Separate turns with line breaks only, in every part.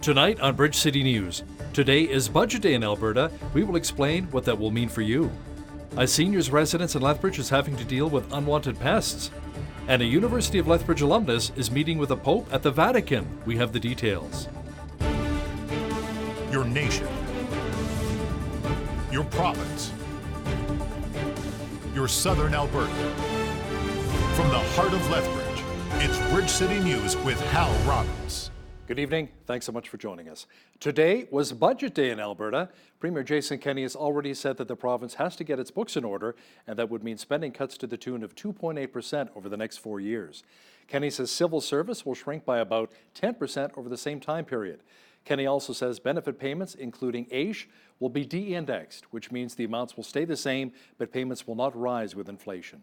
Tonight on Bridge City News. Today is Budget Day in Alberta. We will explain what that will mean for you. A seniors residence in Lethbridge is having to deal with unwanted pests. And a University of Lethbridge alumnus is meeting with the Pope at the Vatican. We have the details.
Your nation. Your province. Your southern Alberta. From the heart of Lethbridge, it's Bridge City News with Hal Robbins.
Good evening. Thanks so much for joining us. Today was Budget Day in Alberta. Premier Jason Kenney has already said that the province has to get its books in order, and that would mean spending cuts to the tune of 2.8% over the next 4 years. Kenney says civil service will shrink by about 10% over the same time period. Kenney also says benefit payments, including AISH, will be de-indexed, which means the amounts will stay the same, but payments will not rise with inflation.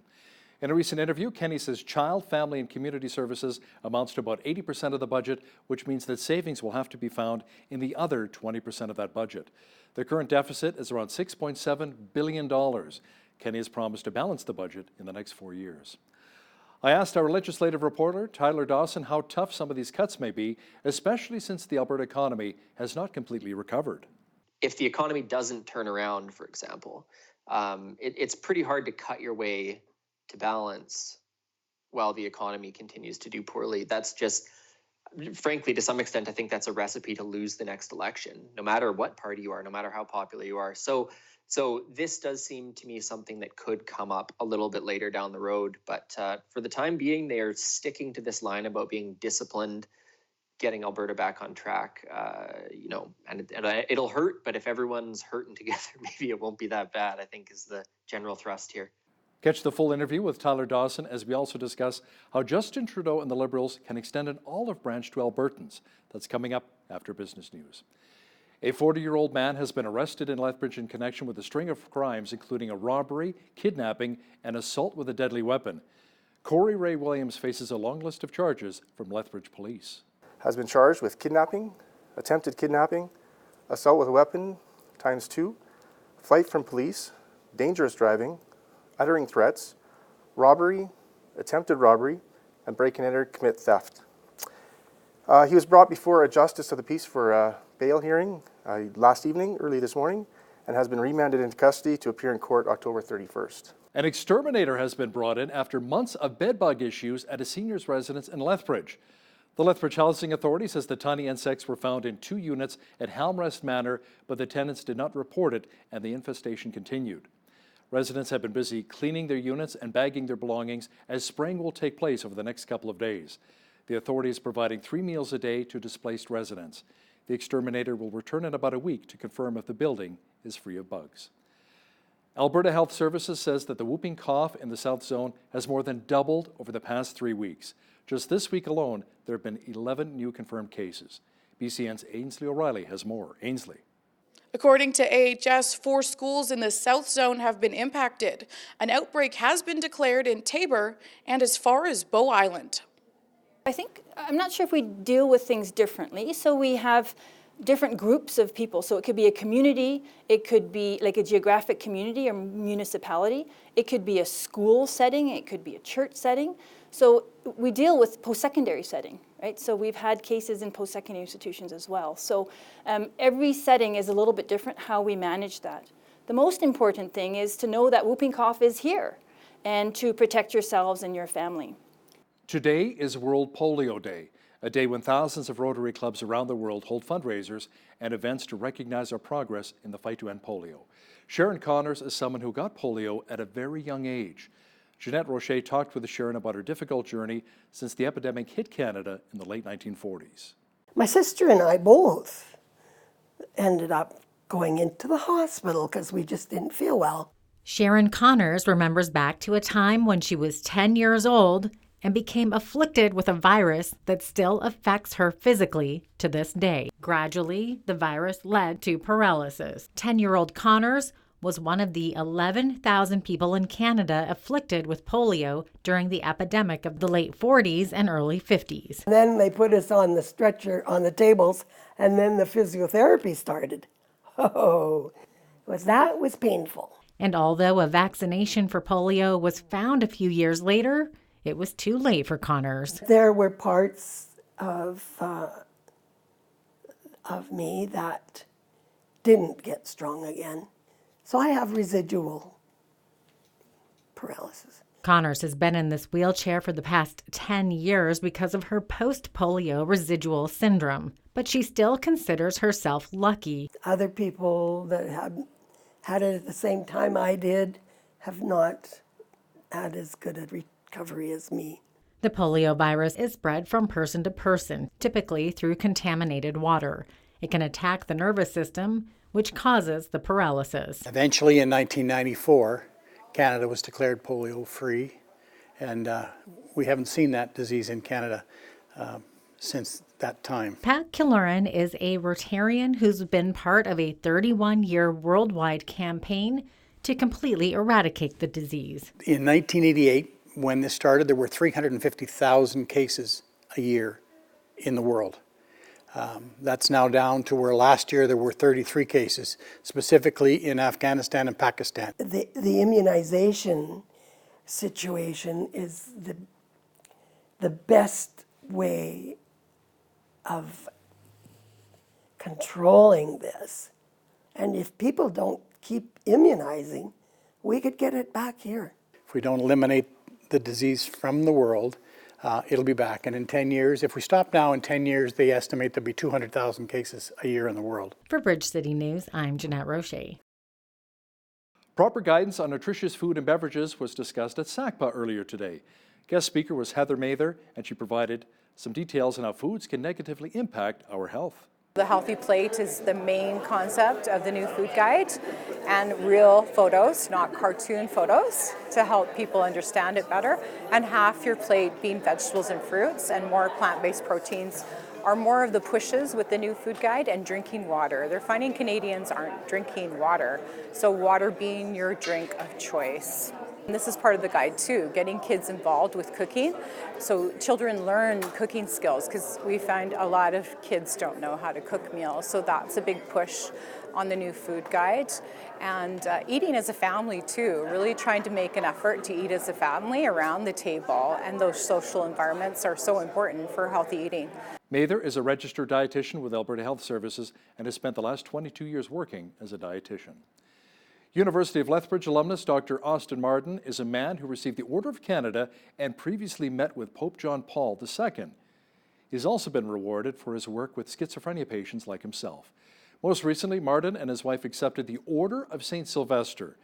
In a recent interview, Kenney says child, family, and community services amounts to about 80% of the budget, which means that savings will have to be found in the other 20% of that budget. The current deficit is around $6.7 billion. Kenney has promised to balance the budget in the next 4 years. I asked our legislative reporter, Tyler Dawson, how tough some of these cuts may be, especially since the Alberta economy has not completely recovered.
If the economy doesn't turn around, for example, it's pretty hard to cut your way to balance while the economy continues to do poorly. That's just, frankly, to some extent, I think that's a recipe to lose the next election, no matter what party you are, no matter how popular you are. So this does seem to me something that could come up a little bit later down the road. But for the time being, they are sticking to this line about being disciplined, getting Alberta back on track, and it'll hurt, but if everyone's hurting together, maybe it won't be that bad, I think is the general thrust here.
Catch the full interview with Tyler Dawson as we also discuss how Justin Trudeau and the Liberals can extend an olive branch to Albertans. That's coming up after business news. A 40-year-old man has been arrested in Lethbridge in connection with a string of crimes, including a robbery, kidnapping, and assault with a deadly weapon. Corey Ray Williams faces a long list of charges from Lethbridge Police.
Has been charged with kidnapping, attempted kidnapping, assault with a weapon ×2, flight from police, dangerous driving, uttering threats, robbery, attempted robbery, and break and enter, commit theft. He was brought before a justice of the peace for a bail hearing last evening, early this morning, and has been remanded into custody to appear in court October 31st.
An exterminator has been brought in after months of bedbug issues at a seniors residence in Lethbridge. The Lethbridge Housing Authority says the tiny insects were found in 2 units at Halmrest Manor, but the tenants did not report it and the infestation continued. Residents have been busy cleaning their units and bagging their belongings as spraying will take place over the next couple of days. The authority is providing 3 meals a day to displaced residents. The exterminator will return in about a week to confirm if the building is free of bugs. Alberta Health Services says that the whooping cough in the South Zone has more than doubled over the past 3 weeks. Just this week alone, there have been 11 new confirmed cases. BCN's Ainsley O'Reilly has more. Ainsley.
According to AHS, 4 schools in the South Zone have been impacted. An outbreak has been declared in Tabor and as far as Bow Island.
I'm not sure if we deal with things differently. So we have different groups of people. So it could be a community, it could be like a geographic community or municipality, it could be a school setting, it could be a church setting. So we deal with post-secondary setting, right? So we've had cases in post-secondary institutions as well. So every setting is a little bit different how we manage that. The most important thing is to know that whooping cough is here and to protect yourselves and your family.
Today is World Polio Day, a day when thousands of Rotary clubs around the world hold fundraisers and events to recognize our progress in the fight to end polio. Sharon Connors is someone who got polio at a very young age. Jeanette Rocher talked with Sharon about her difficult journey since the epidemic hit Canada in the late 1940s.
My sister and I both ended up going into the hospital because we just didn't feel well.
Sharon Connors remembers back to a time when she was 10 years old and became afflicted with a virus that still affects her physically to this day. Gradually, the virus led to paralysis. 10-year-old Connors was one of the 11,000 people in Canada afflicted with polio during the epidemic of the late 40s and early 50s.
And then they put us on the stretcher on the tables, and then the physiotherapy started. Oh, that was painful.
And although a vaccination for polio was found a few years later, it was too late for Connors.
There were parts of of me that didn't get strong again. So I have residual paralysis.
Connors has been in this wheelchair for the past 10 years because of her post-polio residual syndrome, but she still considers herself lucky.
Other people that have had it at the same time I did have not had as good a recovery as me.
The polio virus is spread from person to person, typically through contaminated water. It can attack the nervous system, which causes the paralysis.
Eventually, in 1994, Canada was declared polio-free, and we haven't seen that disease in Canada since that time.
Pat Killoran is a Rotarian who's been part of a 31-year worldwide campaign to completely eradicate the disease.
In 1988, when this started, there were 350,000 cases a year in the world. That's now down to where last year there were 33 cases, specifically in Afghanistan and Pakistan.
The immunization situation is the best way of controlling this. And if people don't keep immunizing, we could get it back here.
If we don't eliminate the disease from the world, it'll be back. And in 10 years, if we stop now, in 10 years, they estimate there'll be 200,000 cases a year in the world.
For Bridge City News, I'm Jeanette Roche.
Proper guidance on nutritious food and beverages was discussed at SACPA earlier today. Guest speaker was Heather Mather, and she provided some details on how foods can negatively impact our health.
The healthy plate is the main concept of the new food guide, and real photos, not cartoon photos, to help people understand it better. And half your plate being vegetables and fruits, and more plant-based proteins are more of the pushes with the new food guide, and drinking water. They're finding Canadians aren't drinking water, so water being your drink of choice. And this is part of the guide too, getting kids involved with cooking. So children learn cooking skills, because we find a lot of kids don't know how to cook meals. So that's a big push on the new food guide. And eating as a family too, really trying to make an effort to eat as a family around the table. And those social environments are so important for healthy eating.
Mather is a registered dietitian with Alberta Health Services and has spent the last 22 years working as a dietitian. University of Lethbridge alumnus Dr. Austin Marden is a man who received the Order of Canada and previously met with Pope John Paul II. He's also been rewarded for his work with schizophrenia patients like himself. Most recently, Marden and his wife accepted the Order of St. Sylvester.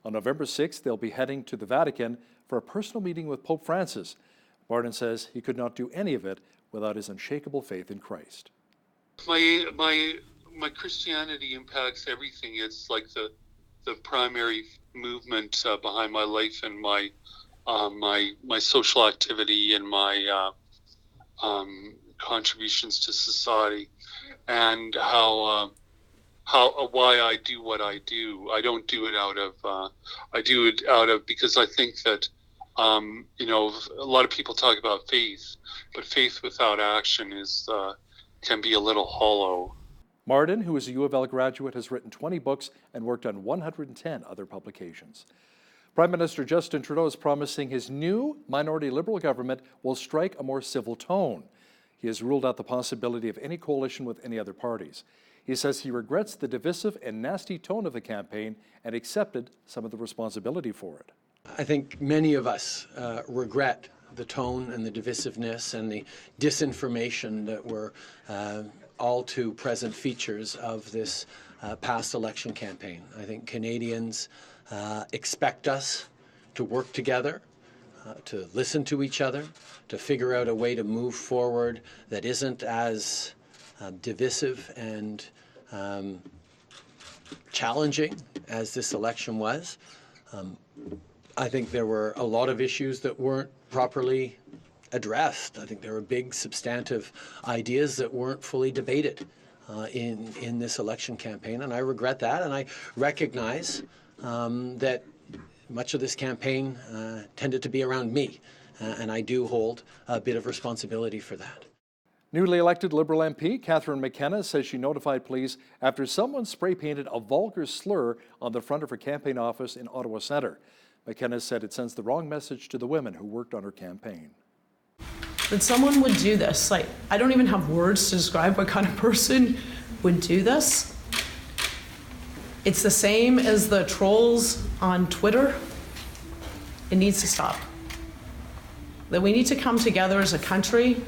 On November 6th, they'll be heading to the Vatican for a personal meeting with Pope Francis. Marden says he could not do any of it without his unshakable faith in Christ.
My Christianity impacts everything. It's like the primary movement behind my life and my social activity and my contributions to society, and why I do what I do. I don't do it I do it out of because I think that a lot of people talk about faith, but faith without action can be a little hollow.
Marden, who is a U of L graduate, has written 20 books and worked on 110 other publications. Prime Minister Justin Trudeau is promising his new minority Liberal government will strike a more civil tone. He has ruled out the possibility of any coalition with any other parties. He says he regrets the divisive and nasty tone of the campaign and accepted some of the responsibility for it.
I think many of us regret the tone and the divisiveness and the disinformation that were all too present features of this past election campaign. I think Canadians expect us to work together, to listen to each other, to figure out a way to move forward that isn't as divisive and challenging as this election was. I think there were a lot of issues that weren't properly addressed. I think there were big substantive ideas that weren't fully debated in this election campaign, and I regret that, and I recognize that much of this campaign tended to be around me, and I do hold a bit of responsibility for that.
Newly elected Liberal MP Catherine McKenna says she notified police after someone spray-painted a vulgar slur on the front of her campaign office in Ottawa Centre. McKenna said it sends the wrong message to the women who worked on her campaign.
That someone would do this, I don't even have words to describe what kind of person would do this. It's the same as the trolls on Twitter. It needs to stop. That we need to come together as a country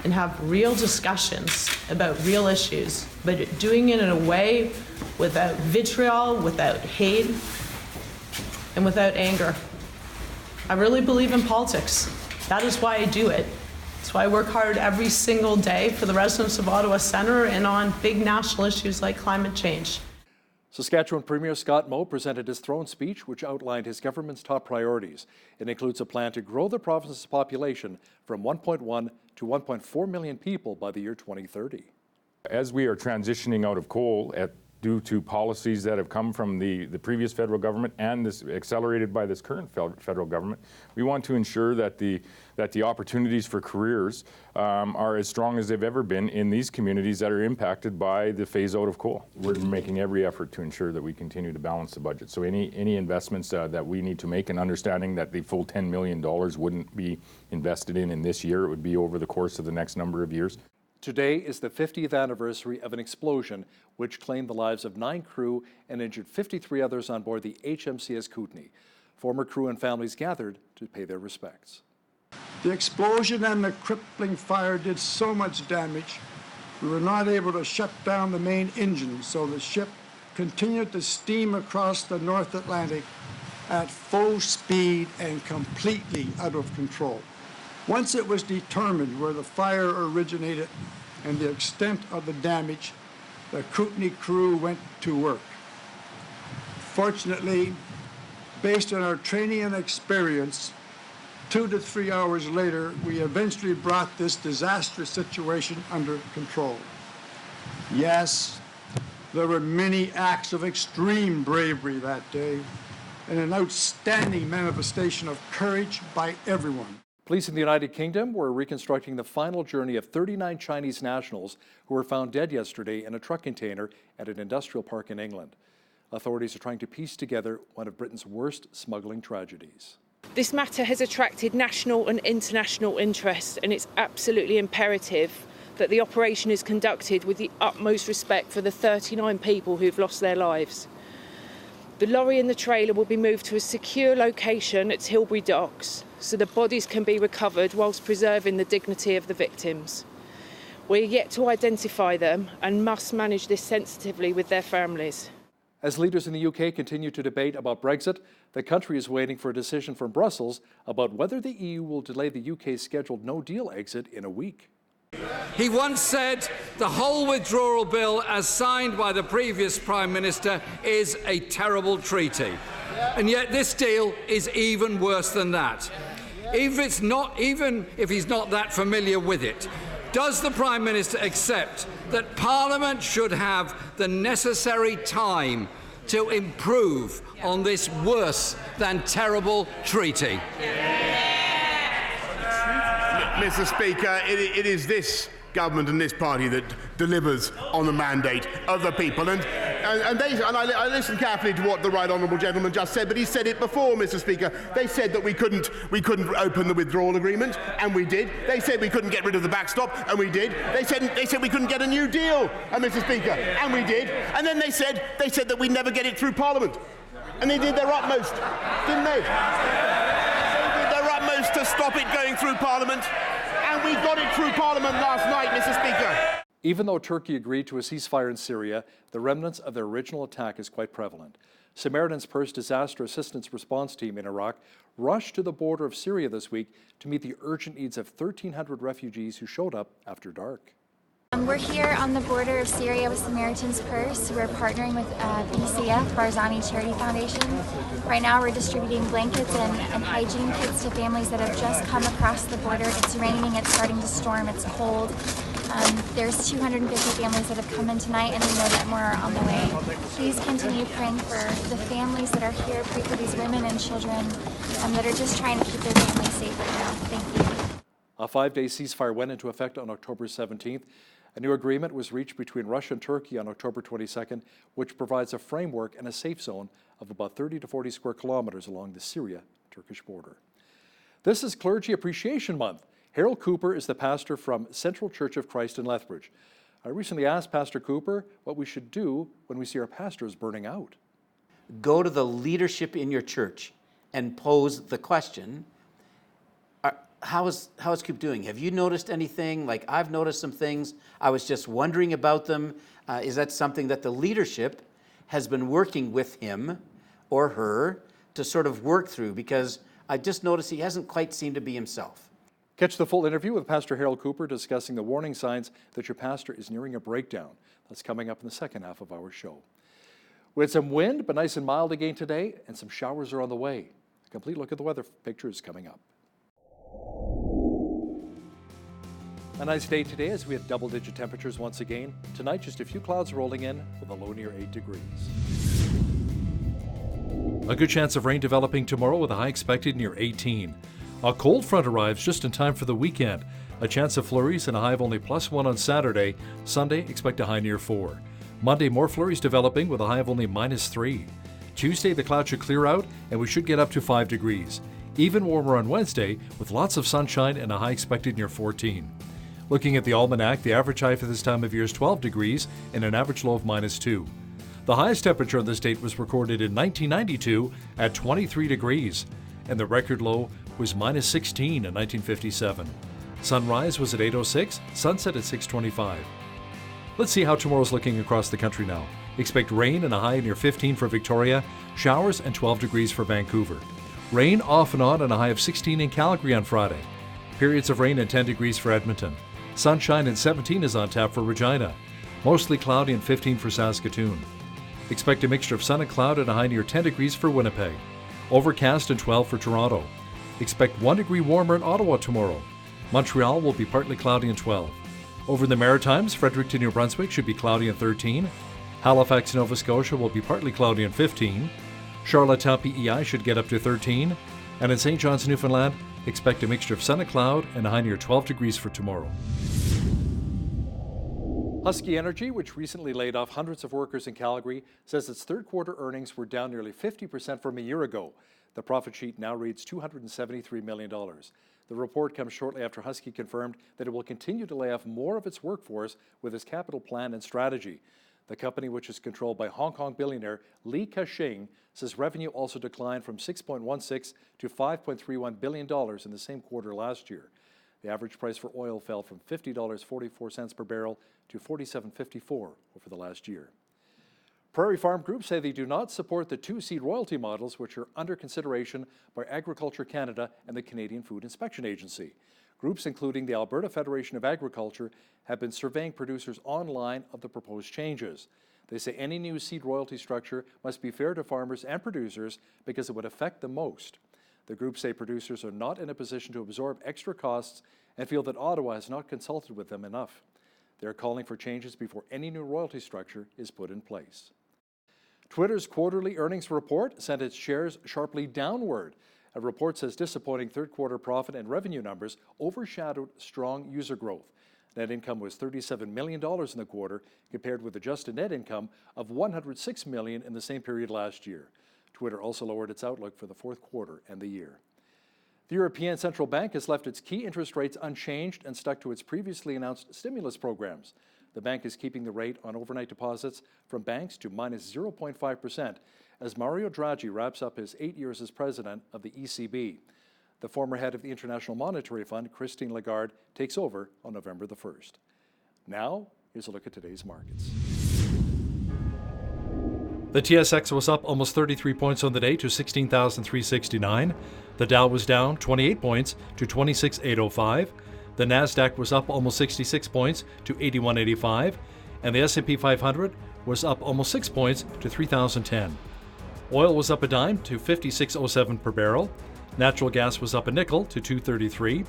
and have real discussions about real issues, but doing it in a way without vitriol, without hate, and without anger. I really believe in politics. That is why I do it. That's why I work hard every single day for the residents of Ottawa Centre and on big national issues like climate change.
Saskatchewan Premier Scott Moe presented his throne speech, which outlined his government's top priorities. It includes a plan to grow the province's population from 1.1 to 1.4 million people by the year 2030.
As we are transitioning out of coal due to policies that have come from the previous federal government and this accelerated by this current federal government, we want to ensure that the opportunities for careers are as strong as they've ever been in these communities that are impacted by the phase out of coal. We're making every effort to ensure that we continue to balance the budget. So any investments that we need to make, and understanding that the full $10 million wouldn't be invested in this year, it would be over the course of the next number of years.
Today is the 50th anniversary of an explosion which claimed the lives of 9 crew and injured 53 others on board the HMCS Kootenay. Former crew and families gathered to pay their respects.
The explosion and the crippling fire did so much damage, we were not able to shut down the main engine, so the ship continued to steam across the North Atlantic at full speed and completely out of control. Once it was determined where the fire originated and the extent of the damage, the Kootenay crew went to work. Fortunately, based on our training and experience, 2 to 3 hours later, we eventually brought this disastrous situation under control. Yes, there were many acts of extreme bravery that day, and an outstanding manifestation of courage by everyone.
Police in the United Kingdom were reconstructing the final journey of 39 Chinese nationals who were found dead yesterday in a truck container at an industrial park in England. Authorities are trying to piece together one of Britain's worst smuggling tragedies.
This matter has attracted national and international interest, and it's absolutely imperative that the operation is conducted with the utmost respect for the 39 people who've lost their lives. The lorry and the trailer will be moved to a secure location at Tilbury Docks so the bodies can be recovered whilst preserving the dignity of the victims. We're yet to identify them and must manage this sensitively with their families.
As leaders in the UK continue to debate about Brexit, the country is waiting for a decision from Brussels about whether the EU will delay the UK's scheduled no-deal exit in a week.
He once said the whole withdrawal bill as signed by the previous Prime Minister is a terrible treaty. And yet this deal is even worse than that. Even if he's not that familiar with it, does the Prime Minister accept that Parliament should have the necessary time to improve on this worse than terrible treaty?
Mr. Speaker, it is this government and this party that delivers on the mandate of the people. And I listened carefully to what the right honourable gentleman just said, but he said it before, Mr. Speaker. They said that we couldn't open the withdrawal agreement, and we did. They said we couldn't get rid of the backstop, and we did. They said we couldn't get a new deal, Mr. Speaker, and we did. And then they said that we'd never get it through Parliament. And they did their utmost, didn't they? They did their utmost to stop it going through Parliament. And we got it through Parliament last night, Mr. Speaker.
Even though Turkey agreed to a ceasefire in Syria, the remnants of their original attack is quite prevalent. Samaritan's Purse Disaster Assistance Response Team in Iraq rushed to the border of Syria this week to meet the urgent needs of 1,300 refugees who showed up after dark.
We're here on the border of Syria with Samaritan's Purse. We're partnering with PCF, Barzani Charity Foundation. Right now we're distributing blankets and hygiene kits to families that have just come across the border. It's raining, it's starting to storm, it's cold. There's 250 families that have come in tonight, and we know that more are on the way. Please continue praying for the families that are here. Pray for these women and children that are just trying to keep their families safe right now. Thank you.
A 5-day ceasefire went into effect on October 17th. A new agreement was reached between Russia and Turkey on October 22nd, which provides a framework and a safe zone of about 30 to 40 square kilometers along the Syria-Turkish border. This is Clergy Appreciation Month. Harold Cooper is the pastor from Central Church of Christ in Lethbridge. I recently asked Pastor Cooper what we should do when we see our pastors burning out.
Go to the leadership in your church and pose the question, how is Coop doing? Have you noticed anything? Like, I've noticed some things. I was just wondering about them. Is that something that the leadership has been working with him or her to sort of work through? Because I just noticed he hasn't quite seemed to be himself.
Catch the full interview with Pastor Harold Cooper discussing the warning signs that your pastor is nearing a breakdown. That's coming up in the second half of our show. We had some wind, but nice and mild again today, and some showers are on the way. A complete look at the weather picture is coming up. A nice day today as we have double-digit temperatures once again. Tonight, just a few clouds rolling in with a low near 8 degrees. A good chance of rain developing tomorrow with a high expected near 18. A cold front arrives just in time for the weekend. A chance of flurries and a high of only +1 on Saturday. Sunday, expect a high near 4. Monday, more flurries developing with a high of only -3. Tuesday, the clouds should clear out and we should get up to 5 degrees. Even warmer on Wednesday with lots of sunshine and a high expected near 14. Looking at the almanac, the average high for this time of year is 12 degrees and an average low of -2. The highest temperature in the state was recorded in 1992 at 23 degrees, and the record low was -16 in 1957. Sunrise was at 8:06, sunset at 6:25. Let's see how tomorrow's looking across the country now. Expect rain and a high near 15 for Victoria, showers and 12 degrees for Vancouver. Rain off and on and a high of 16 in Calgary on Friday. Periods of rain and 10 degrees for Edmonton. Sunshine and 17 is on tap for Regina. Mostly cloudy and 15 for Saskatoon. Expect a mixture of sun and cloud and a high near 10 degrees for Winnipeg. Overcast and 12 for Toronto. Expect 1 degree warmer in Ottawa tomorrow. Montreal will be partly cloudy and 12. Over in the Maritimes, Fredericton, New Brunswick should be cloudy and 13. Halifax, Nova Scotia will be partly cloudy and 15. Charlottetown, PEI should get up to 13. And in St. John's, Newfoundland, expect a mixture of sun and cloud and a high near 12 degrees for tomorrow. Husky Energy, which recently laid off hundreds of workers in Calgary, says its third quarter earnings were down nearly 50% from a year ago. The profit sheet now reads $273 million. The report comes shortly after Husky confirmed that it will continue to lay off more of its workforce with its capital plan and strategy. The company, which is controlled by Hong Kong billionaire Li Ka-shing, says revenue also declined from $6.16 to $5.31 billion in the same quarter last year. The average price for oil fell from $50.44 per barrel to $47.54 over the last year. Prairie Farm Group say they do not support the two seed royalty models which are under consideration by Agriculture Canada and the Canadian Food Inspection Agency. Groups including the Alberta Federation of Agriculture have been surveying producers online of the proposed changes. They say any new seed royalty structure must be fair to farmers and producers because it would affect them most. The groups say producers are not in a position to absorb extra costs and feel that Ottawa has not consulted with them enough. They are calling for changes before any new royalty structure is put in place. Twitter's quarterly earnings report sent its shares sharply downward. A report says disappointing third quarter profit and revenue numbers overshadowed strong user growth. Net income was $37 million in the quarter, compared with adjusted net income of $106 million in the same period last year. Twitter also lowered its outlook for the fourth quarter and the year. The European Central Bank has left its key interest rates unchanged and stuck to its previously announced stimulus programs. The bank is keeping the rate on overnight deposits from banks to -0.5% as Mario Draghi wraps up his 8 years as president of the ECB. The former head of the International Monetary Fund, Christine Lagarde, takes over on November the 1st. Now, here's a look at today's markets. The TSX was up almost 33 points on the day to 16,369. The Dow was down 28 points to 26,805. The Nasdaq was up almost 66 points to 8185, and the S&P 500 was up almost 6 points to 3,010. Oil was up a dime to 56.07 per barrel. Natural gas was up a nickel to 2.33.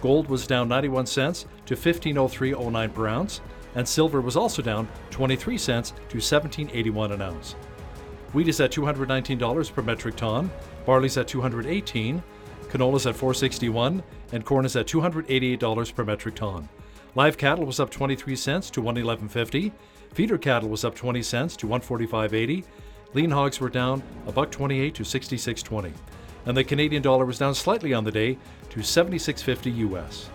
Gold was down 91 cents to 15.0309 per ounce, and silver was also down 23 cents to 17.81 an ounce. Wheat is at $219 per metric ton. Barley's at $218. Canola's at $461, and corn is at $288 per metric ton. Live cattle was up 23 cents to $111.50. Feeder cattle was up 20 cents to $145.80. Lean hogs were down $1.28 to $66.20. And the Canadian dollar was down slightly on the day to 76.50 US.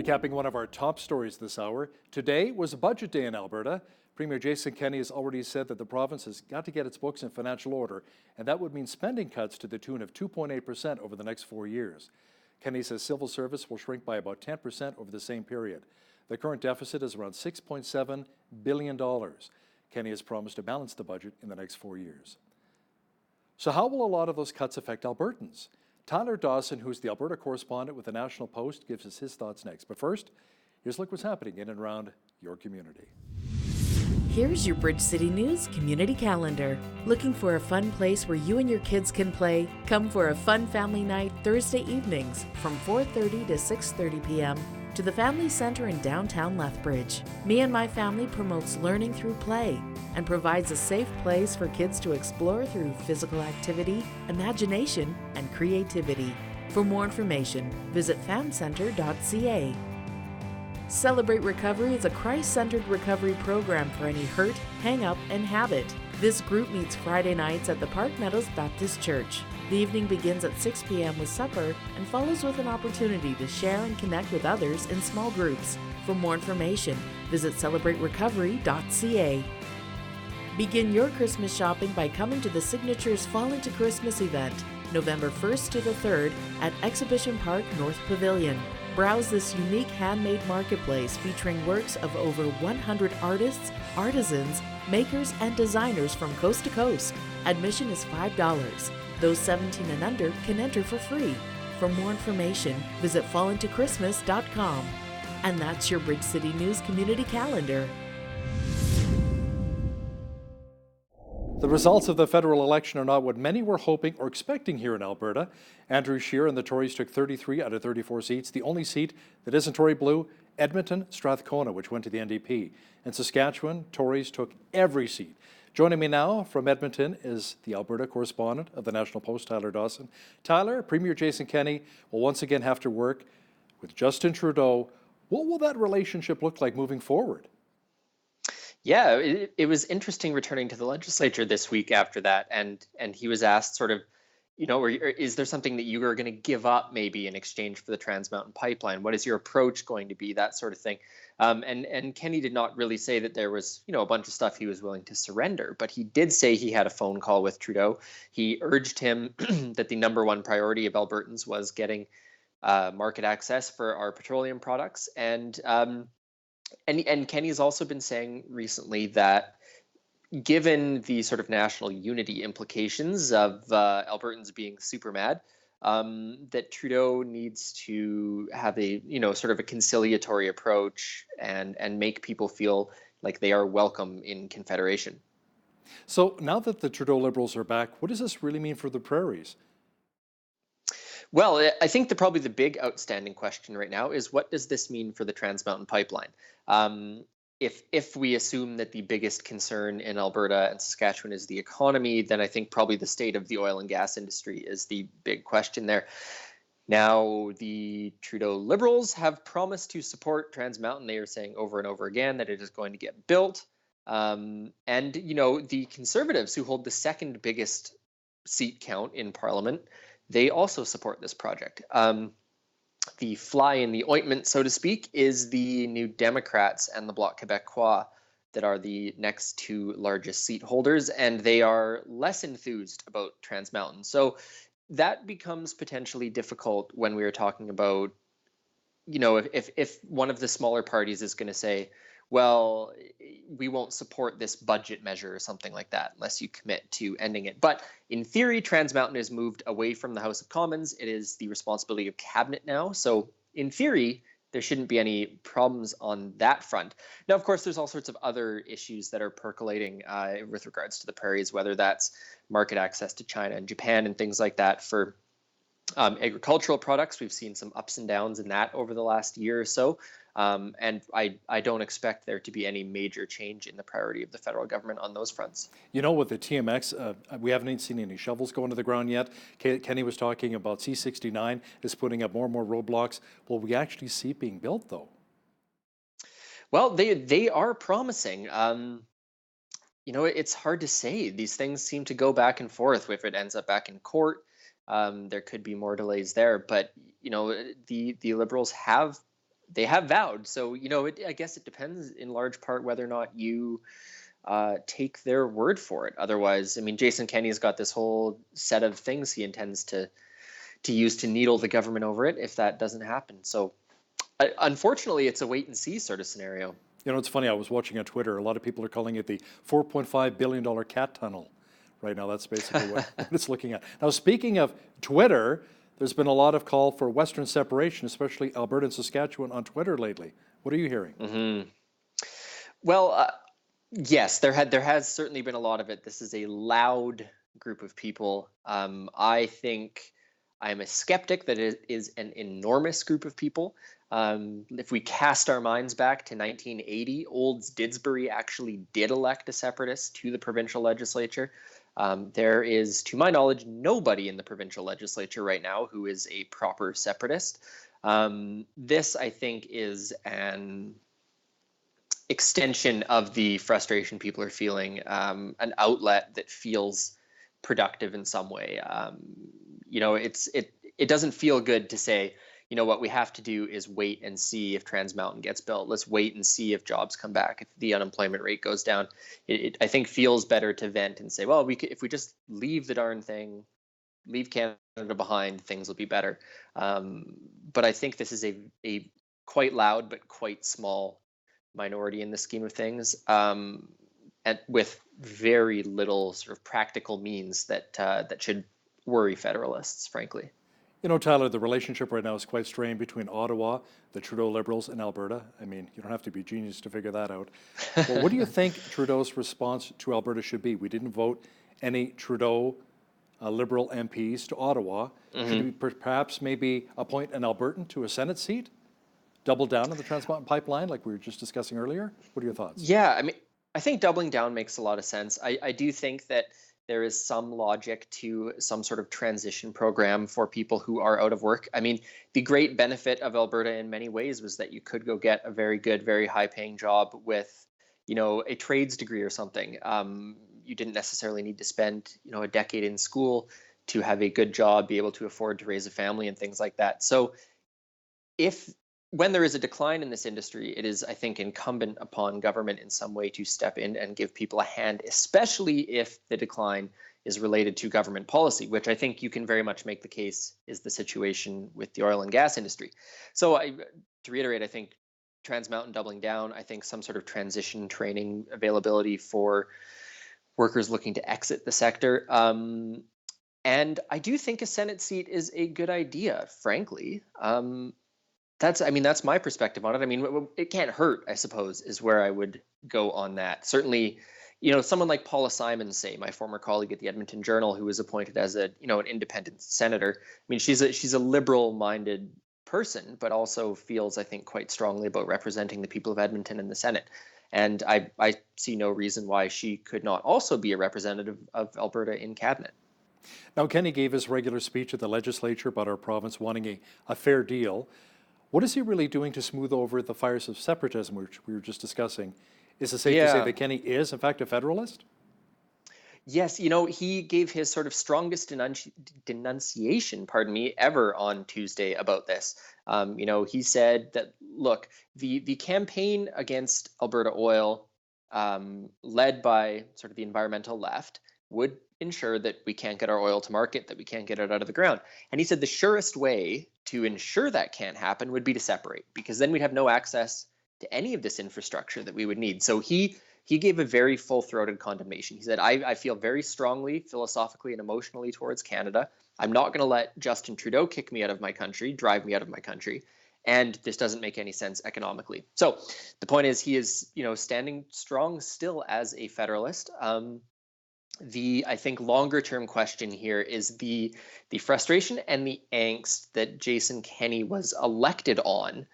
Recapping one of our top stories this hour, today was Budget Day in Alberta. Premier Jason Kenney has already said that the province has got to get its books in financial order, and that would mean spending cuts to the tune of 2.8% over the next 4 years. Kenney says civil service will shrink by about 10% over the same period. The current deficit is around $6.7 billion. Kenney has promised to balance the budget in the next 4 years. So how will a lot of those cuts affect Albertans? Tyler Dawson, who's the Alberta correspondent with the National Post, gives us his thoughts next. But first, here's a look what's happening in and around your community.
Here's your Bridge City News community calendar. Looking for a fun place where you and your kids can play? Come for a fun family night Thursday evenings from 4:30 to 6:30 p.m. to the Family Center in downtown Lethbridge. Me and My Family promotes learning through play and provides a safe place for kids to explore through physical activity, imagination, and creativity. For more information, visit famcenter.ca. Celebrate Recovery is a Christ-centered recovery program for any hurt, hang-up, and habit. This group meets Friday nights at the Park Meadows Baptist Church. The evening begins at 6 p.m. with supper and follows with an opportunity to share and connect with others in small groups. For more information, visit celebraterecovery.ca. Begin your Christmas shopping by coming to the Signatures Fall into Christmas event, November 1st to the 3rd at Exhibition Park North Pavilion. Browse this unique handmade marketplace featuring works of over 100 artists, artisans, makers, and designers from coast to coast. Admission is $5. Those 17 and under can enter for free. For more information, visit fallintochristmas.com. And that's your Bridge City News community calendar.
The results of the federal election are not what many were hoping or expecting here in Alberta. Andrew Scheer and the Tories took 33 out of 34 seats. The only seat that isn't Tory blue, Edmonton, Strathcona, which went to the NDP. In Saskatchewan, Tories took every seat. Joining me now from Edmonton is the Alberta correspondent of the National Post, Tyler Dawson. Tyler, Premier Jason Kenney will once again have to work with Justin Trudeau. What will that relationship look like moving forward?
Yeah, it was interesting returning to the legislature this week after that, and he was asked sort of, is there something that you are going to give up maybe in exchange for the Trans Mountain Pipeline? What is your approach going to be? That sort of thing. And Kenney did not really say that there was, a bunch of stuff he was willing to surrender, but he did say he had a phone call with Trudeau. He urged him that the number one priority of Albertans was getting market access for our petroleum products, and Kenney's also been saying recently that given the sort of national unity implications of Albertans being super mad, that Trudeau needs to have a, sort of a conciliatory approach and make people feel like they are welcome in Confederation.
So now that the Trudeau Liberals are back, what does this really mean for the prairies?
Well, I think probably the big outstanding question right now is, what does this mean for the Trans Mountain Pipeline? If we assume that the biggest concern in Alberta and Saskatchewan is the economy, then I think probably the state of the oil and gas industry is the big question there. Now, the Trudeau Liberals have promised to support Trans Mountain. They are saying over and over again that it is going to get built. And, the Conservatives, who hold the second biggest seat count in Parliament, they also support this project. The fly in the ointment, so to speak, is the New Democrats and the Bloc Québécois that are the next two largest seat holders, and they are less enthused about Trans Mountain. So that becomes potentially difficult when we are talking about, if one of the smaller parties is going to say, well, we won't support this budget measure or something like that unless you commit to ending it. But in theory, Trans Mountain has moved away from the House of Commons. It is the responsibility of Cabinet now. So in theory, there shouldn't be any problems on that front. Now, of course, there's all sorts of other issues that are percolating with regards to the prairies, whether that's market access to China and Japan and things like that for agricultural products. We've seen some ups and downs in that over the last year or so. And I don't expect there to be any major change in the priority of the federal government on those fronts.
With the TMX, we haven't seen any shovels go into the ground yet. Kenney was talking about C-69 is putting up more and more roadblocks. Will we actually see it being built, though?
Well, they are promising. It's hard to say. These things seem to go back and forth. If it ends up back in court, there could be more delays there. But, the Liberals have they have vowed. So, I guess it depends in large part whether or not you take their word for it. Otherwise, I mean, Jason Kenney's got this whole set of things he intends to use to needle the government over it if that doesn't happen. So, unfortunately, it's a wait and see sort of scenario.
It's funny, I was watching on Twitter, a lot of people are calling it the $4.5 billion cat tunnel right now. That's basically what it's looking at. Now, speaking of Twitter, there's been a lot of call for Western separation, especially Alberta and Saskatchewan on Twitter lately. What are you hearing?
Mm-hmm. Well, yes, there has certainly been a lot of it. This is a loud group of people. I think I'm a skeptic that it is an enormous group of people. If we cast our minds back to 1980, Olds Didsbury actually did elect a separatist to the provincial legislature. There is, to my knowledge, nobody in the provincial legislature right now who is a proper separatist. This, I think, is an extension of the frustration people are feeling, an outlet that feels productive in some way. It doesn't feel good to say, what we have to do is wait and see if Trans Mountain gets built. Let's wait and see if jobs come back, if the unemployment rate goes down. It I think feels better to vent and say, well, if we just leave the darn thing, leave Canada behind, things will be better. But I think this is a quite loud but quite small minority in the scheme of things, and with very little sort of practical means that should worry federalists, frankly.
Tyler, the relationship right now is quite strained between Ottawa, the Trudeau Liberals, and Alberta. I mean, you don't have to be a genius to figure that out. But what do you think Trudeau's response to Alberta should be? We didn't vote any Trudeau Liberal MPs to Ottawa.
Mm-hmm.
Should we perhaps maybe appoint an Albertan to a Senate seat? Double down on the Trans Mountain Pipeline like we were just discussing earlier? What are your thoughts?
Yeah, I mean, I think doubling down makes a lot of sense. I do think that there is some logic to some sort of transition program for people who are out of work. I mean, the great benefit of Alberta in many ways was that you could go get a very good, very high-paying job with, a trades degree or something. You didn't necessarily need to spend, a decade in school to have a good job, be able to afford to raise a family and things like that. So when there is a decline in this industry, it is, I think, incumbent upon government in some way to step in and give people a hand, especially if the decline is related to government policy, which I think you can very much make the case is the situation with the oil and gas industry. So to reiterate, I think Trans Mountain doubling down, I think some sort of transition training availability for workers looking to exit the sector. And I do think a Senate seat is a good idea, frankly. That's my perspective on it. I mean, it can't hurt, I suppose, is where I would go on that. Certainly, someone like Paula Simons, say, my former colleague at the Edmonton Journal, who was appointed as an independent senator. I mean, she's a liberal-minded person, but also feels, I think, quite strongly about representing the people of Edmonton in the Senate. And I see no reason why she could not also be a representative of Alberta in cabinet.
Now, Kenney gave his regular speech at the legislature about our province wanting a fair deal. What is he really doing to smooth over the fires of separatism, which we were just discussing? Is it safe to say that Kenney is, in fact, a federalist?
Yes, he gave his sort of strongest denunciation, ever on Tuesday about this. He said that, look, the campaign against Alberta Oil, led by sort of the environmental left, would ensure that we can't get our oil to market, that we can't get it out of the ground. And he said the surest way to ensure that can't happen would be to separate, because then we'd have no access to any of this infrastructure that we would need. So he gave a very full-throated condemnation. He said, I feel very strongly, philosophically and emotionally towards Canada. I'm not going to let Justin Trudeau kick me out of my country, drive me out of my country. And this doesn't make any sense economically. So the point is, he is, standing strong still as a federalist. I think, longer-term question here is the frustration and the angst that Jason Kenney was elected on,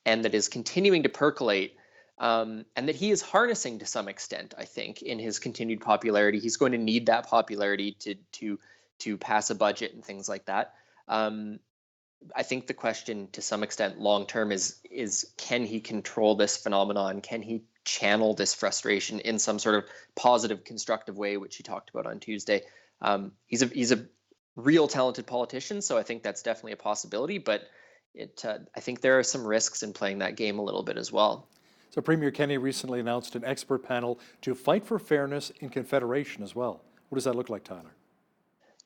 and that is continuing to percolate, and that he is harnessing to some extent, I think, in his continued popularity. He's going to need that popularity to pass a budget and things like that. I think the question, to some extent, long-term is can he control this phenomenon? Can he channel this frustration in some sort of positive, constructive way, which he talked about on Tuesday? He's a real talented politician, so I think that's definitely a possibility. But I think there are some risks in playing that game a little bit as well.
So Premier Kenney recently announced an expert panel to fight for fairness in Confederation as well. What does that look like, Tyler?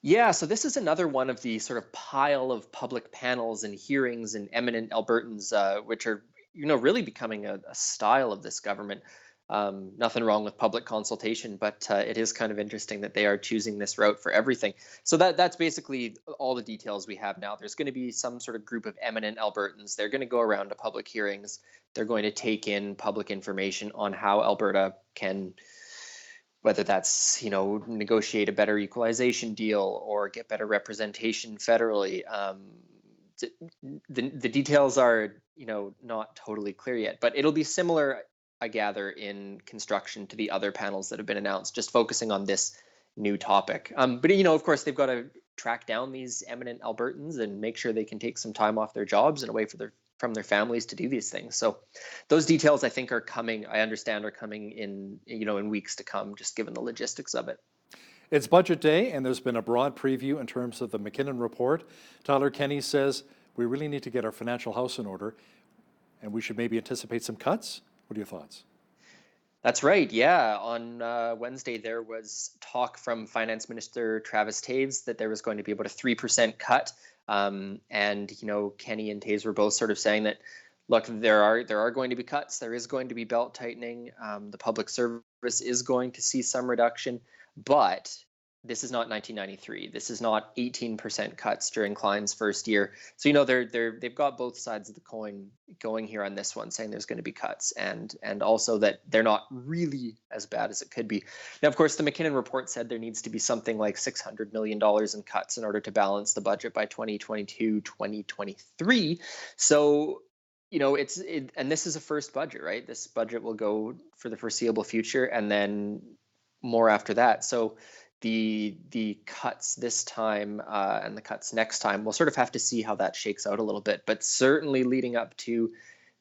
Yeah, so this is another one of the sort of pile of public panels and hearings and eminent Albertans, which are, really becoming a style of this government. Nothing wrong with public consultation, but it is kind of interesting that they are choosing this route for everything. So that's basically all the details we have now. There's going to be some sort of group of eminent Albertans. They're going to go around to public hearings. They're going to take in public information on how Alberta can, whether that's, negotiate a better equalization deal or get better representation federally. The details are, not totally clear yet, but it'll be similar, I gather, in construction to the other panels that have been announced, just focusing on this new topic. But, of course, they've got to track down these eminent Albertans and make sure they can take some time off their jobs and away from their families to do these things. So those details, I think, are coming in, in weeks to come, just given the logistics of it.
It's budget day, and there's been a broad preview in terms of the McKinnon report. Tyler Kenney says we really need to get our financial house in order, and we should maybe anticipate some cuts. What are your thoughts?
That's right. Yeah. On Wednesday, there was talk from Finance Minister Travis Taves that there was going to be about a 3% cut. And, Kenney and Taves were both sort of saying that, look, there are going to be cuts. There is going to be belt tightening. The public service is going to see some reduction. But this is not 1993. This is not 18% cuts during Klein's first year. So, they've got both sides of the coin going here on this one, saying there's going to be cuts and also that they're not really as bad as it could be. Now, of course, the McKinnon report said there needs to be something like $600 million in cuts in order to balance the budget by 2022, 2023. So, and this is a first budget, right? This budget will go for the foreseeable future and then more after that. So the cuts this time and the cuts next time, we'll sort of have to see how that shakes out a little bit. But certainly leading up to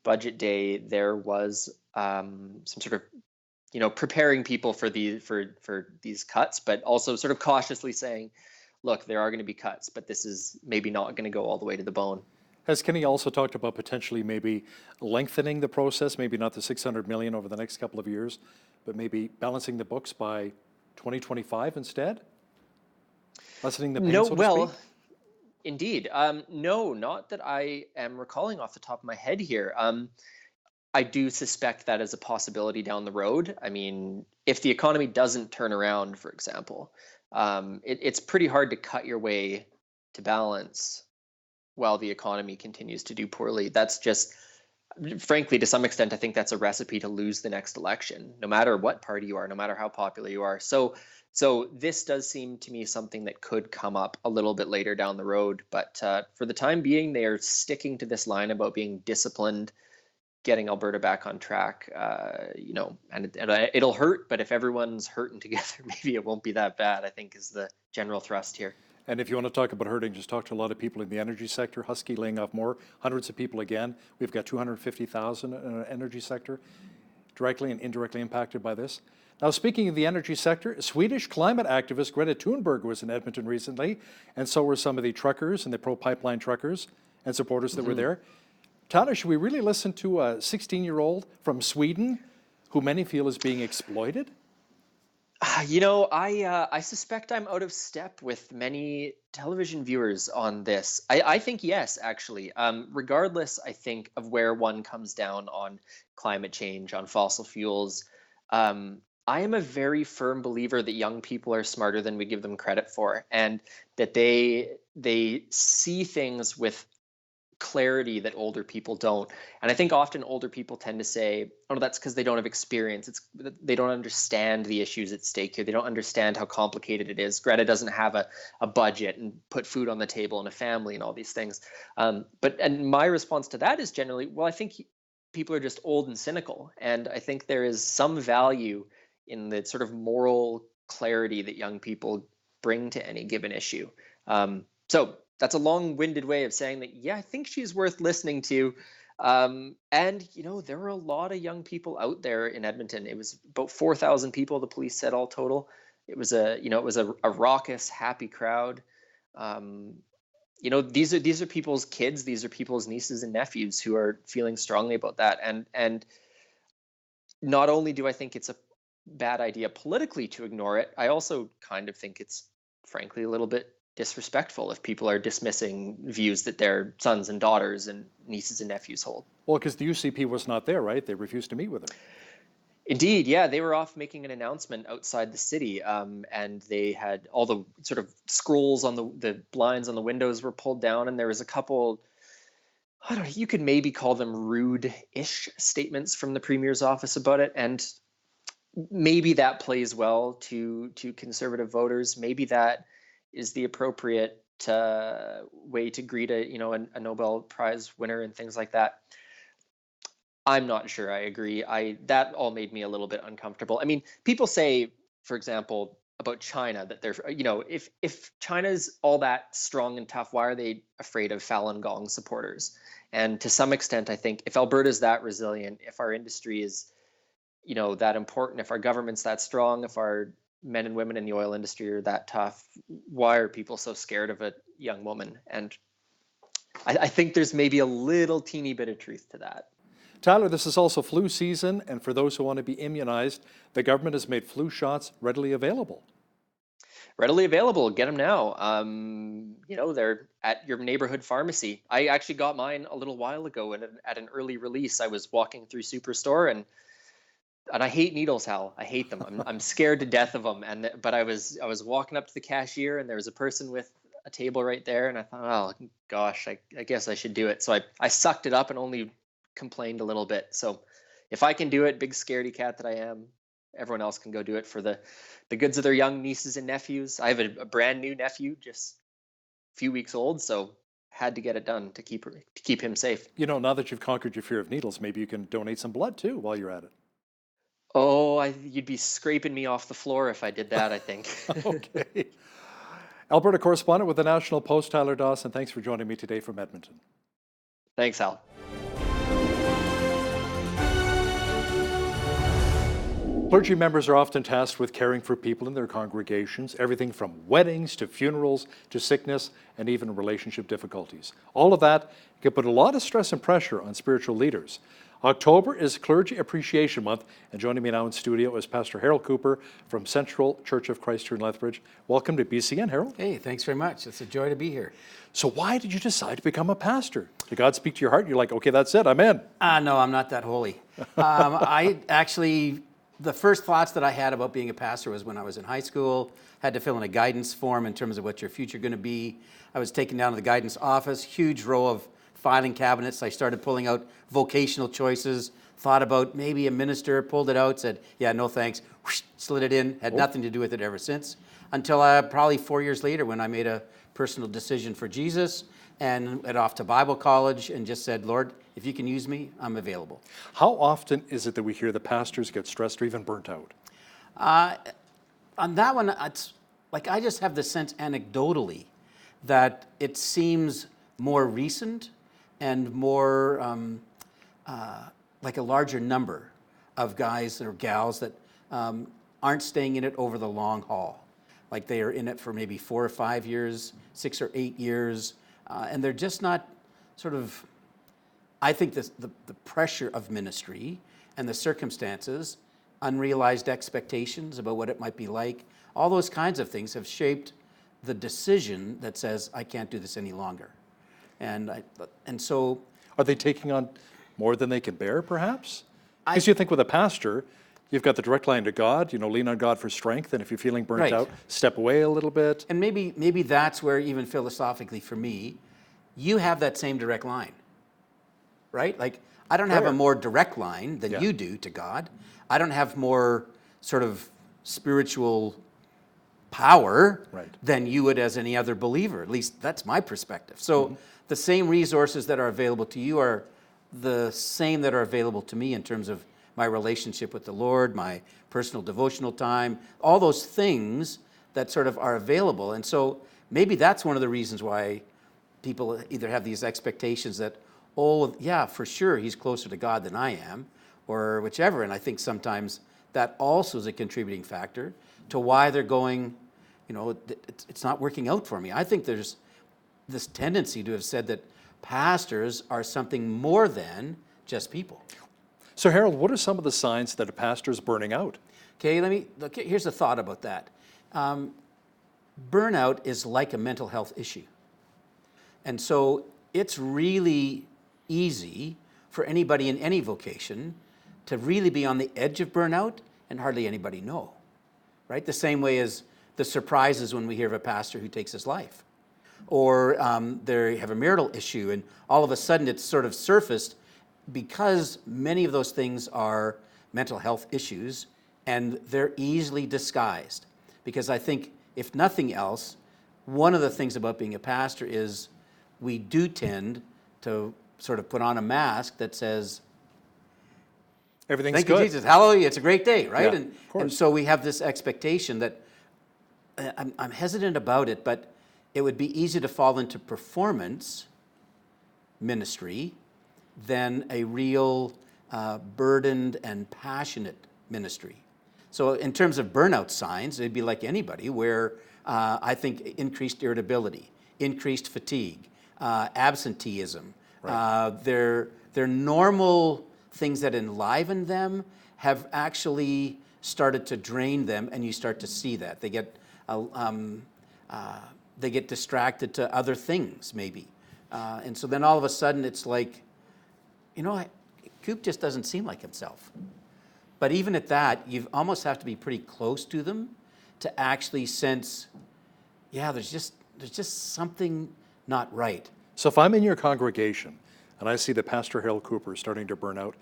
budget day, there was some sort of, preparing people for these cuts, but also sort of cautiously saying, look, there are going to be cuts, but this is maybe not going to go all the way to the bone.
Has Kenney also talked about potentially maybe lengthening the process, maybe not the $600 million over the next couple of years, but maybe balancing the books by 2025 instead? Lessening the pain, so to speak?
Indeed. No, not that I am recalling off the top of my head here. I do suspect that is a possibility down the road. I mean, if the economy doesn't turn around, for example, it's pretty hard to cut your way to balance while the economy continues to do poorly. That's just, frankly, to some extent, I think that's a recipe to lose the next election, no matter what party you are, no matter how popular you are. So this does seem to me something that could come up a little bit later down the road. But for the time being, they are sticking to this line about being disciplined, getting Alberta back on track, and it'll hurt. But if everyone's hurting together, maybe it won't be that bad, I think, is the general thrust here.
And if you want to talk about hurting, just talk to a lot of people in the energy sector. Husky laying off more, hundreds of people again. We've got 250,000 in the energy sector, directly and indirectly impacted by this. Now, speaking of the energy sector, Swedish climate activist Greta Thunberg was in Edmonton recently, and so were some of the truckers and the pro-pipeline truckers and supporters that were there. Tyler, should we really listen to a 16-year-old from Sweden who many feel is being exploited?
I suspect I'm out of step with many television viewers on this. I think yes, actually. Regardless, I think, of where one comes down on climate change, on fossil fuels, I am a very firm believer that young people are smarter than we give them credit for, and that they see things with clarity that older people don't. And I think often older people tend to say, oh, that's because they don't have experience. They don't understand the issues at stake here. They don't understand how complicated it is. Greta doesn't have a budget and put food on the table and a family and all these things. And my response to that is generally, well, I think people are just old and cynical. And I think there is some value in the sort of moral clarity that young people bring to any given issue. So that's a long-winded way of saying that, yeah, I think she's worth listening to. And, there were a lot of young people out there in Edmonton. It was about 4,000 people, the police said, all total. It was a raucous, happy crowd. you know, these are people's kids, these are people's nieces and nephews who are feeling strongly about that. And not only do I think it's a bad idea politically to ignore it, I also kind of think it's frankly a little bit disrespectful if people are dismissing views that their sons and daughters and nieces and nephews hold.
Well, because the UCP was not there, right? They refused to meet with her.
Indeed, yeah, they were off making an announcement outside the city, and they had all the sort of scrolls on the blinds on the windows were pulled down, and there was a couple, I don't know, you could maybe call them rude-ish statements from the Premier's office about it, and maybe that plays well to conservative voters. Maybe that is the appropriate way to greet a Nobel Prize winner and things like that. I'm not sure I agree. That all made me a little bit uncomfortable. I mean, people say, for example, about China that they're, if China's all that strong and tough, why are they afraid of Falun Gong supporters? And to some extent, I think if Alberta's that resilient, if our industry is, that important, if our government's that strong, if our men and women in the oil industry are that tough, why are people so scared of a young woman? And I think there's maybe a little teeny bit of truth to that.
Tyler, this is also flu season, and for those who want to be immunized, the government has made flu shots readily available.
Readily available, get them now. They're at your neighborhood pharmacy. I actually got mine a little while ago at an early release. I was walking through Superstore and I hate needles, Hal. I hate them. I'm scared to death of them. But I was walking up to the cashier and there was a person with a table right there, and I thought, oh gosh, I guess I should do it. So I sucked it up and only complained a little bit. So if I can do it, big scaredy cat that I am, everyone else can go do it for the goods of their young nieces and nephews. I have a brand new nephew, just a few weeks old, so had to get it done to keep him safe.
Now that you've conquered your fear of needles, maybe you can donate some blood too while you're at it.
Oh, you'd be scraping me off the floor if I did that, I think.
Okay. Alberta correspondent with the National Post, Tyler Dawson, thanks for joining me today from Edmonton.
Thanks, Hal.
Clergy members are often tasked with caring for people in their congregations, everything from weddings to funerals to sickness and even relationship difficulties. All of that can put a lot of stress and pressure on spiritual leaders. October is Clergy Appreciation Month, and joining me now in studio is Pastor Harold Cooper from Central Church of Christ here in Lethbridge. Welcome to BCN, Harold.
Hey, thanks very much. It's a joy to be here.
So why did you decide to become a pastor? Did God speak to your heart? You're like, okay, that's it, I'm in.
No, I'm not that holy. The first thoughts that I had about being a pastor was when I was in high school, had to fill in a guidance form in terms of what your future going to be. I was taken down to the guidance office, huge row of filing cabinets. I started pulling out vocational choices, thought about maybe a minister, pulled it out, said, yeah, no thanks, whoosh, slid it in, had nothing to do with it ever since, until probably 4 years later when I made a personal decision for Jesus and went off to Bible college and just said, Lord, if you can use me, I'm available.
How often is it that we hear the pastors get stressed or even burnt out?
On that one, it's like I just have the sense anecdotally that it seems more recent and more like a larger number of guys or gals that aren't staying in it over the long haul. Like they are in it for maybe 4 or 5 years, 6 or 8 years, and they're just not sort of, I think the pressure of ministry and the circumstances, unrealized expectations about what it might be like, all those kinds of things have shaped the decision that says, I can't do this any longer. And so...
Are they taking on more than they can bear, perhaps? Because you think with a pastor, you've got the direct line to God, lean on God for strength, and if you're feeling burnt out, step away a little bit.
And maybe that's where, even philosophically for me, you have that same direct line, right? Like, I don't have a more direct line than you do to God. I don't have more sort of spiritual power than you would as any other believer. At least that's my perspective. So the same resources that are available to you are the same that are available to me in terms of my relationship with the Lord, my personal devotional time, all those things that sort of are available. And so maybe that's one of the reasons why people either have these expectations that, oh, yeah, for sure, he's closer to God than I am, or whichever. And I think sometimes that also is a contributing factor to why they're going, it's not working out for me. I think there's this tendency to have said that pastors are something more than just people.
So Harold, what are some of the signs that a pastor is burning out?
Okay, here's a thought about that. Burnout is like a mental health issue. And so it's really easy for anybody in any vocation to really be on the edge of burnout and hardly anybody know, right? The same way as the surprises when we hear of a pastor who takes his life. Or they have a marital issue and all of a sudden it's sort of surfaced because many of those things are mental health issues and they're easily disguised. Because I think, if nothing else, one of the things about being a pastor is we do tend to sort of put on a mask that says,
everything's
thank
good.
you, Jesus, hallelujah, it's a great day, right?
Yeah,
and so we have this expectation that, I'm hesitant about it, but it would be easy to fall into performance ministry than a real burdened and passionate ministry. So in terms of burnout signs, it'd be like anybody where I think increased irritability, increased fatigue, absenteeism, they're normal things that enliven them have actually started to drain them, and you start to see that. They get distracted to other things, maybe. And so then all of a sudden it's like, Coop just doesn't seem like himself. But even at that, you almost have to be pretty close to them to actually sense, there's just something not right.
So if I'm in your congregation and I see that Pastor Harold Cooper is starting to burn out,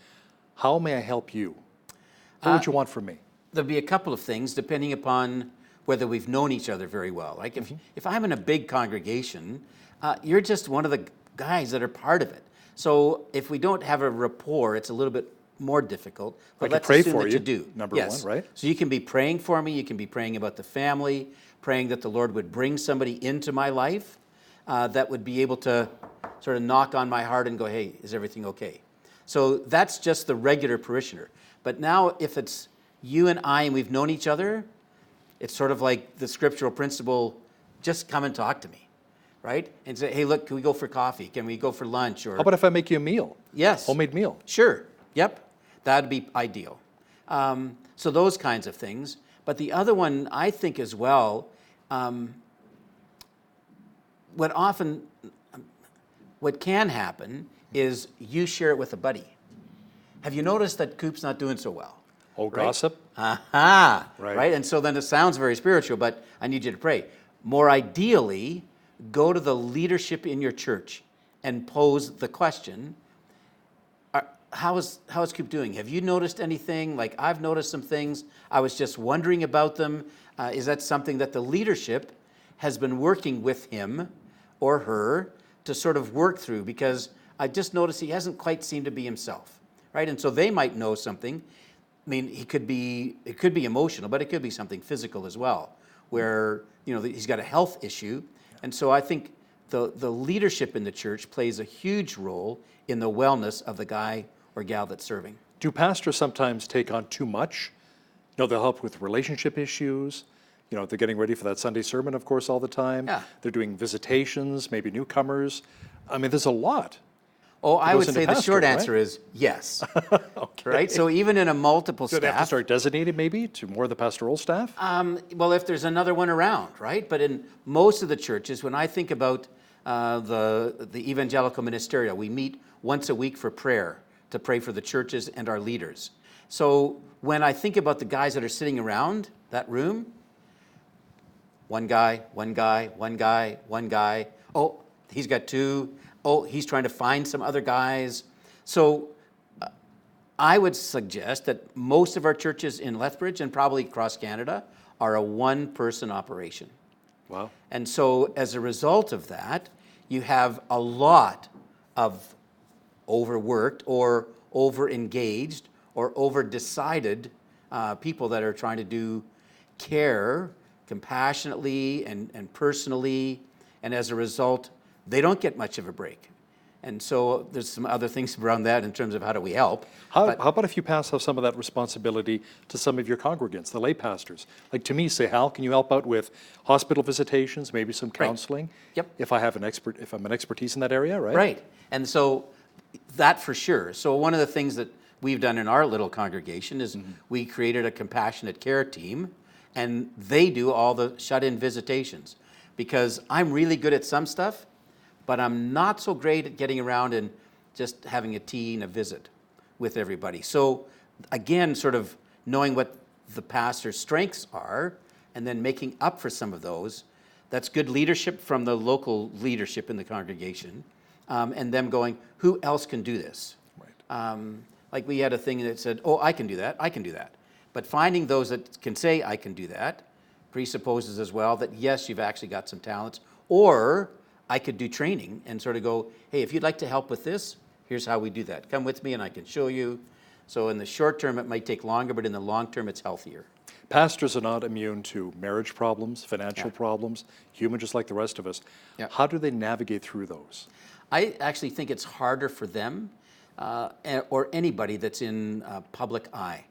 how may I help you? What would you want from me?
There'll be a couple of things depending upon whether we've known each other very well. Like if I'm in a big congregation, you're just one of the guys that are part of it. So if we don't have a rapport, it's a little bit more difficult. But let's assume that you do.
Number one, right?
So you can be praying for me. You can be praying about the family, praying that the Lord would bring somebody into my life that would be able to sort of knock on my heart and go, hey, is everything okay? So that's just the regular parishioner. But now if it's you and I and we've known each other, it's sort of like the scriptural principle, just come and talk to me, right? And say, hey, look, can we go for coffee? Can we go for lunch? Or
how about if I make you a meal?
Yes.
Homemade meal?
Sure. Yep. That'd be ideal. So those kinds of things. But the other one, I think as well, what can happen is you share it with a buddy. Have you noticed that Coop's not doing so well?
Oh, right? Gossip?
Aha. Right. And so then it sounds very spiritual, but I need you to pray. More ideally, go to the leadership in your church and pose the question, how is Coop doing? Have you noticed anything? Like, I've noticed some things. I was just wondering about them. Is that something that the leadership has been working with him or her to sort of work through? Because I just noticed he hasn't quite seemed to be himself, right? And so they might know something. I mean, it could be emotional, but it could be something physical as well, where he's got a health issue. And so I think the leadership in the church plays a huge role in the wellness of the guy or gal that's serving.
Do pastors sometimes take on too much? They'll help with relationship issues. They're getting ready for that Sunday sermon, of course, all the time.
Yeah.
They're doing visitations, maybe newcomers. I mean, there's a lot.
Oh, I would say the short answer is yes.
Okay.
Right? So even in a multiple
So
staff.
they have to start designating maybe to more of the pastoral staff?
Well, if there's another one around, right? But in most of the churches, when I think about the evangelical ministerial, we meet once a week for prayer, to pray for the churches and our leaders. So when I think about the guys that are sitting around that room, one guy, one guy, one guy, one guy. Oh, he's got two. Oh, he's trying to find some other guys. So I would suggest that most of our churches in Lethbridge and probably across Canada are a one-person operation.
Wow.
And so as a result of that, you have a lot of overworked or over-engaged or over-decided people that are trying to do care compassionately and personally, and as a result, they don't get much of a break. And so there's some other things around that in terms of how do we help.
How about if you pass off some of that responsibility to some of your congregants, the lay pastors? Like to me, say, Hal, can you help out with hospital visitations, maybe some counseling?
Yep.
If I'm an expertise in that area, right?
Right. And so that for sure. So one of the things that we've done in our little congregation is we created a compassionate care team, and they do all the shut-in visitations. Because I'm really good at some stuff, but I'm not so great at getting around and just having a tea and a visit with everybody. So again, sort of knowing what the pastor's strengths are and then making up for some of those, that's good leadership from the local leadership in the congregation, and them going, who else can do this? Right. Like we had a thing that said, oh, I can do that, I can do that. But finding those that can say, I can do that, presupposes as well that yes, you've actually got some talents, or I could do training and sort of go, hey, if you'd like to help with this, here's how we do that. Come with me and I can show you. So in the short term, it might take longer, but in the long term, it's healthier.
Pastors are not immune to marriage problems, financial problems, human just like the rest of us. How do they navigate through those?
I actually think it's harder for them or anybody that's in public eye,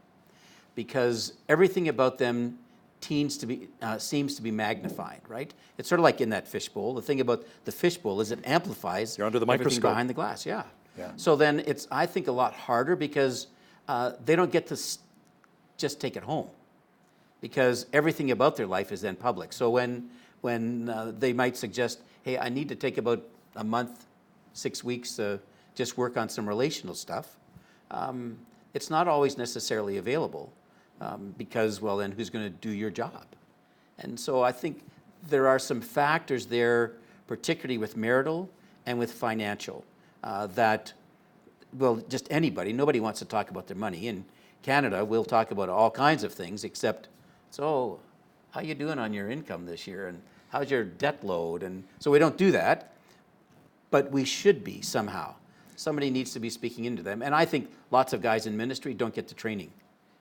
because everything about them seems to be magnified, right? It's sort of like in that fishbowl. The thing about the fishbowl is it amplifies
You're under the
everything
microscope.
behind the glass. Yeah. So then it's, I think, a lot harder because they don't get to just take it home, because everything about their life is then public. So when they might suggest, hey, I need to take about a month, 6 weeks to just work on some relational stuff, it's not always necessarily available. Because, well, then who's going to do your job? And so I think there are some factors there, particularly with marital and with financial, that, well, just nobody wants to talk about their money. In Canada, we'll talk about all kinds of things except, so how you doing on your income this year? And how's your debt load? And so we don't do that, but we should be somehow. Somebody needs to be speaking into them. And I think lots of guys in ministry don't get the training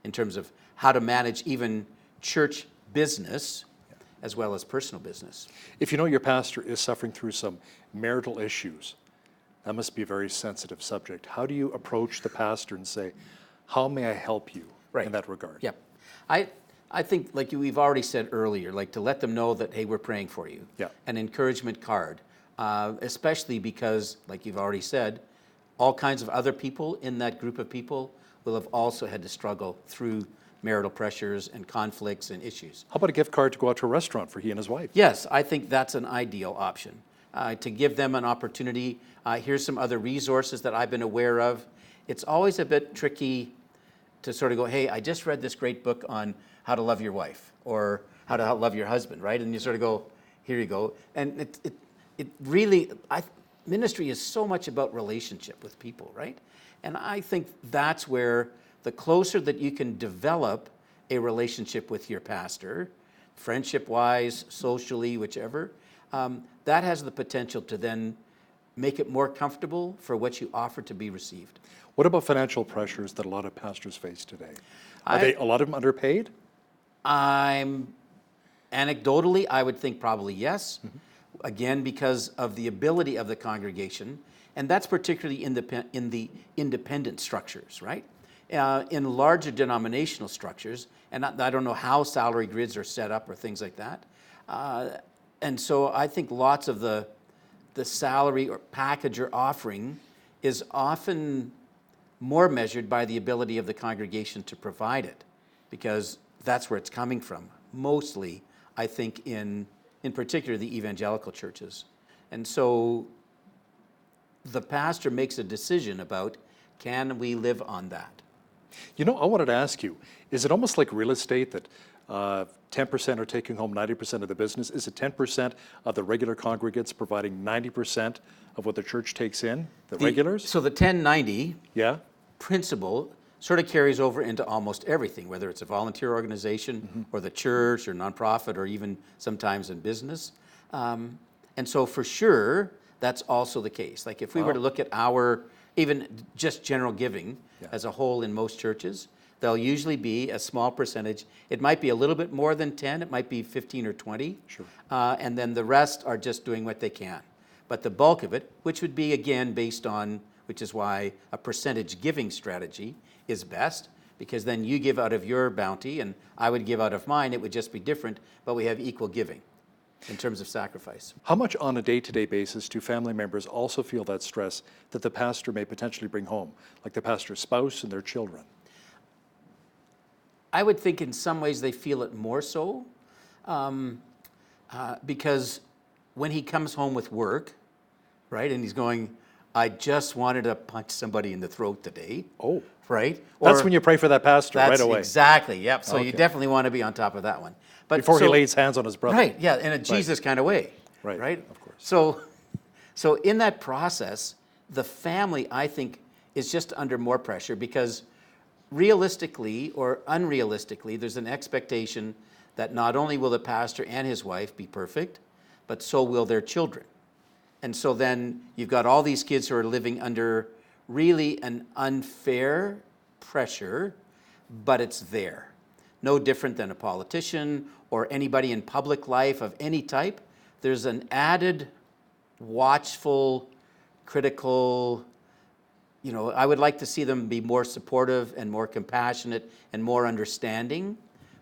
in terms of how to manage even church business as well as personal business.
If you know your pastor is suffering through some marital issues, that must be a very sensitive subject. How do you approach the pastor and say, how may I help you in that regard?
Yep. I think, like we've already said earlier, like to let them know that, hey, we're praying for you.
Yeah.
An encouragement card, especially because, like you've already said, all kinds of other people in that group of people will have also had to struggle through marital pressures and conflicts and issues.
How about a gift card to go out to a restaurant for he and his wife?
Yes, I think that's an ideal option. To give them an opportunity. Here's some other resources that I've been aware of. It's always a bit tricky to sort of go, hey, I just read this great book on how to love your wife or how to love your husband, right? And you sort of go, here you go. And it really, ministry is so much about relationship with people, right? And I think that's where the closer that you can develop a relationship with your pastor, friendship-wise, socially, whichever, that has the potential to then make it more comfortable for what you offer to be received.
What about financial pressures that a lot of pastors face today? Are a lot of them underpaid?
Anecdotally, I would think probably yes. Again, because of the ability of the congregation, and that's particularly in the independent structures, right? In larger denominational structures, and I don't know how salary grids are set up or things like that. And so I think lots of the salary or package or offering is often more measured by the ability of the congregation to provide it, because that's where it's coming from. Mostly, I think, in particular, the evangelical churches. And so the pastor makes a decision about, can we live on that?
You know, I wanted to ask you, is it almost like real estate that 10% are taking home 90% of the business? Is it 10% of the regular congregants providing 90% of what the church takes in, the regulars?
So the 1090 principle sort of carries over into almost everything, whether it's a volunteer organization or the church or nonprofit or even sometimes in business. And so for sure, that's also the case. Like if we were to look at our, even just general giving as a whole in most churches, there'll usually be a small percentage. It might be a little bit more than 10, it might be 15 or 20.
Sure.
And then the rest are just doing what they can. But the bulk of it, which would be again based on, which is why a percentage giving strategy is best, because then you give out of your bounty and I would give out of mine. It would just be different, but we have equal giving in terms of sacrifice.
How much on a day-to-day basis do family members also feel that stress that the pastor may potentially bring home, like the pastor's spouse and their children?
I would think in some ways they feel it more so, because when he comes home with work, right, and he's going, I just wanted to punch somebody in the throat today.
Oh.
Right?
That's when you pray for that pastor right away.
Exactly, yep. So you
Okay.
definitely want to be on top of that one. But
Before he lays hands on his brother.
Right, yeah, in a Jesus kind of way.
Right, of course.
So in that process, the family, I think, is just under more pressure because realistically or unrealistically, there's an expectation that not only will the pastor and his wife be perfect, but so will their children. And so then you've got all these kids who are living under really an unfair pressure, but it's there. No different than a politician or anybody in public life of any type. There's an added watchful, critical, I would like to see them be more supportive and more compassionate and more understanding,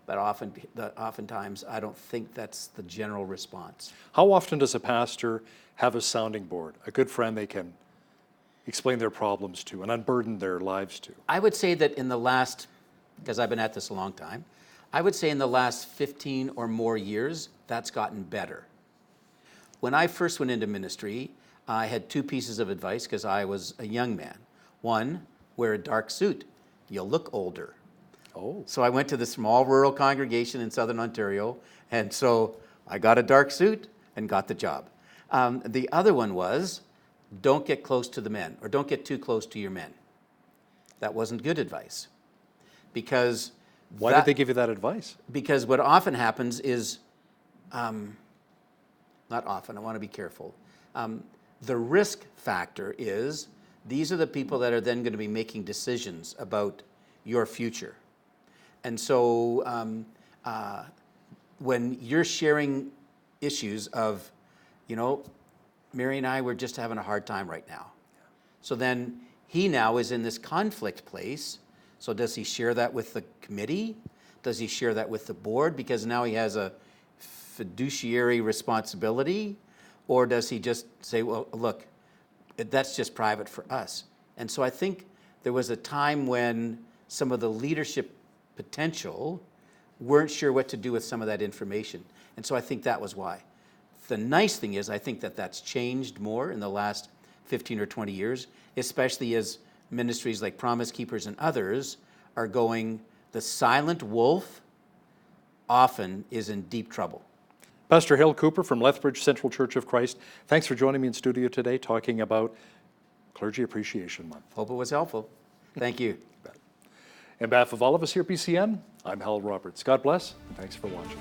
but oftentimes I don't think that's the general response.
How often does a pastor have a sounding board, a good friend they can explain their problems to and unburden their lives to?
I would say that in the last, because I've been at this a long time, I would say in the last 15 or more years, that's gotten better. When I first went into ministry, I had two pieces of advice because I was a young man. One, wear a dark suit. You'll look older.
Oh.
So I went to this small rural congregation in Southern Ontario, and so I got a dark suit and got the job. The other one was, don't get close to the men, or don't get too close to your men. That wasn't good advice. Because
why did they give you that advice?
Because what often happens is, not often, I want to be careful. The risk factor is, these are the people that are then going to be making decisions about your future. And so when you're sharing issues of, Mary and I, we're just having a hard time right now. So then he now is in this conflict place. So does he share that with the committee? Does he share that with the board? Because now he has a fiduciary responsibility. Or does he just say, well, look, that's just private for us? And so I think there was a time when some of the leadership potential weren't sure what to do with some of that information. And so I think that was why. The nice thing is, I think that that's changed more in the last 15 or 20 years, especially as ministries like Promise Keepers and others are going, the silent wolf often is in deep trouble.
Pastor Hill Cooper from Lethbridge Central Church of Christ, thanks for joining me in studio today talking about Clergy Appreciation Month.
Hope it was helpful. Thank you.
On behalf of all of us here at BCN, I'm Hal Roberts. God bless, and thanks for watching.